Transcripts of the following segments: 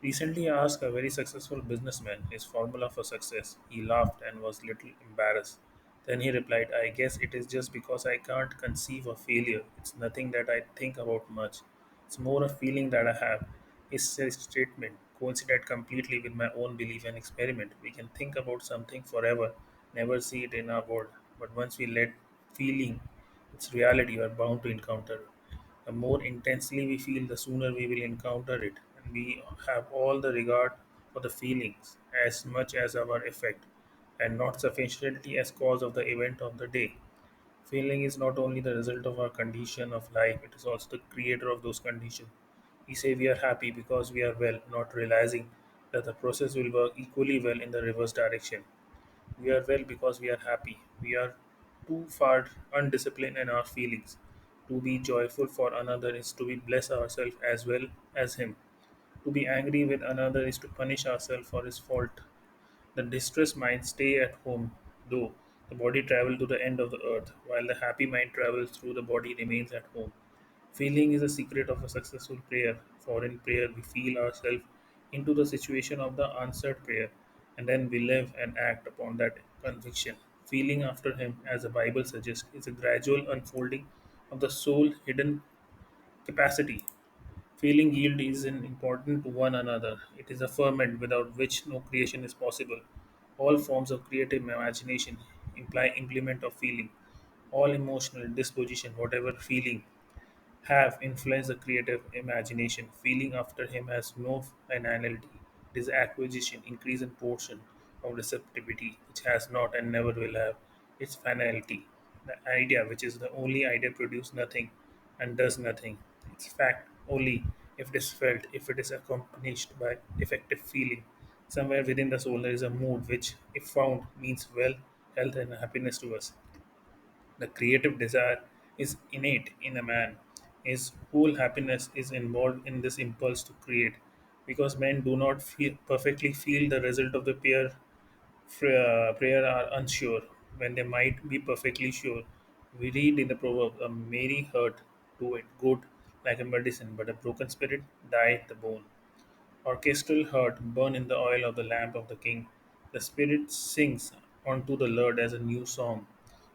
Recently, I asked a very successful businessman his formula for success. He laughed and was little embarrassed. Then he replied, I guess it is just because I can't conceive of failure. It's nothing that I think about much. It's more a feeling that I have. His statement coincided completely with my own belief and experiment. We can think about something forever, never see it in our world. But once we let feeling its reality, we are bound to encounter it. The more intensely we feel, the sooner we will encounter it, and we have all the regard for the feelings as much as our effect, and not sufficiently as cause of the event of the day. Feeling is not only the result of our condition of life, it is also the creator of those conditions. We say we are happy because we are well, not realizing that the process will work equally well in the reverse direction. We are well because we are happy. We are too far undisciplined in our feelings. To be joyful for another is to be bless ourselves as well as him. To be angry with another is to punish ourselves for his fault. The distressed mind stay at home, though the body travel to the end of the earth, while the happy mind travels through the body remains at home. Feeling is a secret of a successful prayer, for in prayer we feel ourselves into the situation of the answered prayer, and then we live and act upon that conviction. Feeling after Him, as the Bible suggests, is a gradual unfolding of the soul hidden capacity. Feeling yield is an important to one another. It is a ferment without which no creation is possible. All forms of creative imagination imply implement of feeling. All emotional disposition, whatever feeling have influenced the creative imagination. Feeling after him has no finality. It is acquisition, increase in portion of receptivity, which has not and never will have its finality. The idea, which is the only idea, produces nothing and does nothing. It's fact only if it is felt, if it is accompanied by effective feeling. Somewhere within the soul there is a mood which, if found, means well, health, and happiness to us. The creative desire is innate in a man. His whole happiness is involved in this impulse to create. Because men do not perfectly feel the result of the prayer are unsure when they might be perfectly sure. We read in the proverb, a merry heart do it good like a medicine, but a broken spirit dieth the bone. Orchestral heart burn in the oil of the lamp of the king. The spirit sings unto the Lord as a new song.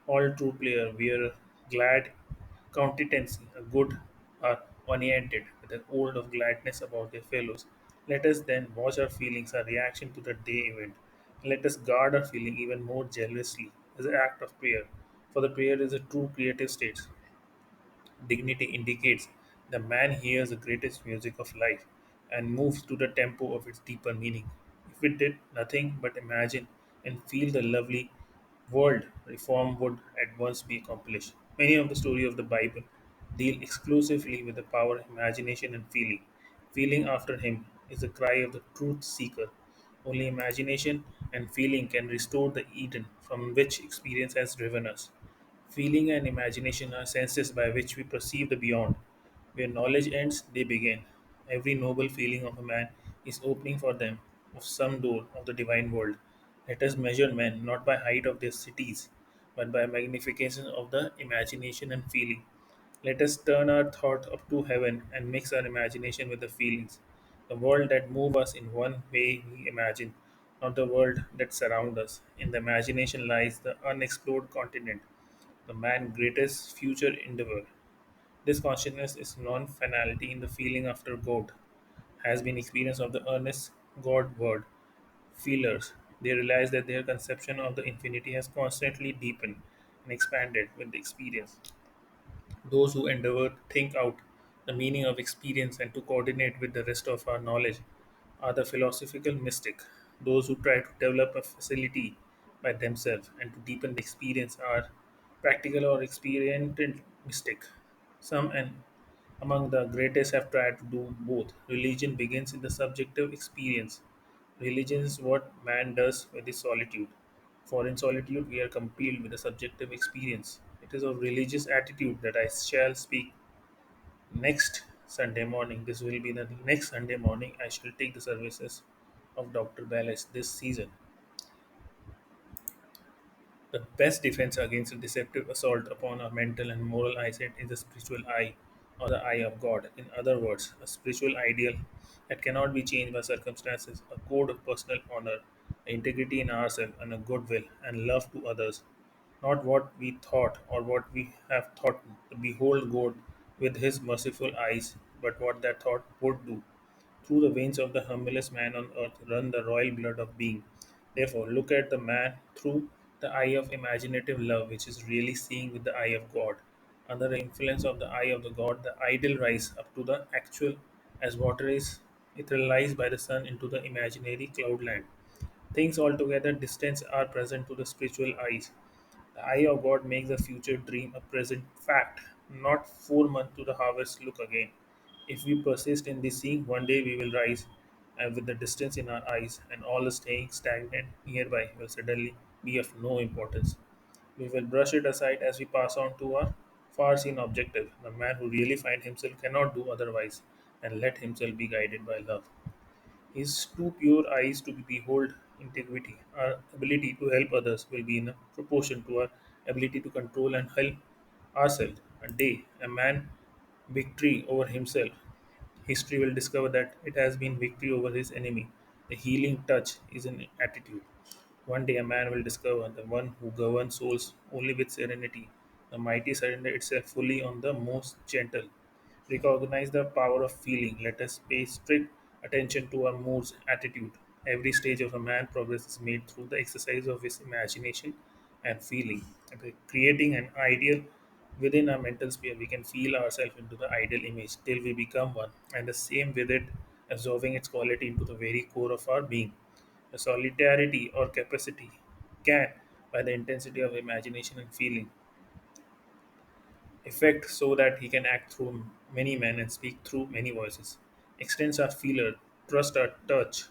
All true player wear glad countenance, a good are oriented with an old of gladness about their fellows. Let us then watch our feelings, our reaction to the day event. Let us guard our feeling even more jealously as an act of prayer. For the prayer is a true creative state. Dignity indicates the man hears the greatest music of life and moves to the tempo of its deeper meaning. If it did nothing but imagine and feel the lovely world, reform would at once be accomplished. Many of the stories of the Bible deal exclusively with the power of imagination and feeling. Feeling after him is the cry of the truth seeker. Only imagination and feeling can restore the Eden from which experience has driven us. Feeling and imagination are senses by which we perceive the beyond. Where knowledge ends, they begin. Every noble feeling of a man is opening for them of some door of the divine world. Let us measure men not by height of their cities, but by magnification of the imagination and feeling. Let us turn our thought up to heaven and mix our imagination with the feelings. The world that moves us in one way we imagine, not the world that surrounds us. In the imagination lies the unexplored continent, the man's greatest future endeavor. This consciousness is non-finality in the feeling after God, has been experience of the earnest God word. Feelers, they realize that their conception of the infinity has constantly deepened and expanded with the experience. Those who endeavor to think out the meaning of experience and to coordinate with the rest of our knowledge are the philosophical mystic. Those who try to develop a facility by themselves and to deepen the experience are practical or experiential mystic. Some and among the greatest have tried to do both. Religion begins in the subjective experience. Religion is what man does with his solitude. For in solitude we are compelled with a subjective experience. It is of religious attitude that I shall speak next Sunday morning. This will be the next Sunday morning. I shall take the services of Dr. Ballas this season. The best defense against a deceptive assault upon our mental and moral eyesight is the spiritual eye or the eye of God. In other words, a spiritual ideal that cannot be changed by circumstances, a code of personal honor, integrity in ourselves, and a goodwill and love to others. Not what we thought or what we have thought to behold God with his merciful eyes, but what that thought would do. Through the veins of the humblest man on earth run the royal blood of being. Therefore, look at the man through the eye of imaginative love, which is really seeing with the eye of God. Under the influence of the eye of the God, the ideal rise up to the actual, as water is etherealized by the sun into the imaginary cloudland. Things altogether distant are present to the spiritual eyes. The eye of God makes the future dream a present fact, not 4 months to the harvest look again. If we persist in this seeing, one day we will rise, and with the distance in our eyes, and all the staying stagnant nearby will suddenly be of no importance. We will brush it aside as we pass on to our far seen objective. The man who really finds himself cannot do otherwise, and let himself be guided by love. His too pure eyes to behold integrity. Our ability to help others will be in a proportion to our ability to control and help ourselves. A day, a man victory over himself. History will discover that it has been victory over his enemy. The healing touch is an attitude. One day a man will discover the one who governs souls only with serenity. The mighty surrender itself fully on the most gentle. Recognize the power of feeling. Let us pay strict attention to our moods, attitude. Every stage of a man progress is made through the exercise of his imagination and feeling. By creating an ideal within our mental sphere, we can feel ourselves into the ideal image till we become one, and the same with it, absorbing its quality into the very core of our being. The solidarity or capacity can, by the intensity of imagination and feeling, effect so that he can act through many men and speak through many voices, extends our feeler, trust our touch,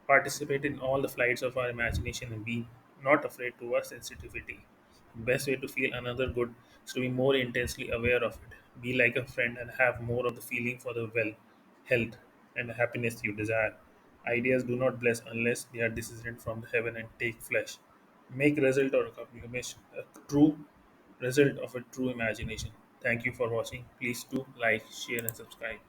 participate in all the flights of our imagination and be not afraid to our sensitivity. The best way to feel another good is to be more intensely aware of it. Be like a friend and have more of the feeling for the well, health, and the happiness you desire. Ideas do not bless unless they are descended from the heaven and take flesh. Make result or accomplishment a true result of a true imagination. Thank you for watching. Please do like, share, and subscribe.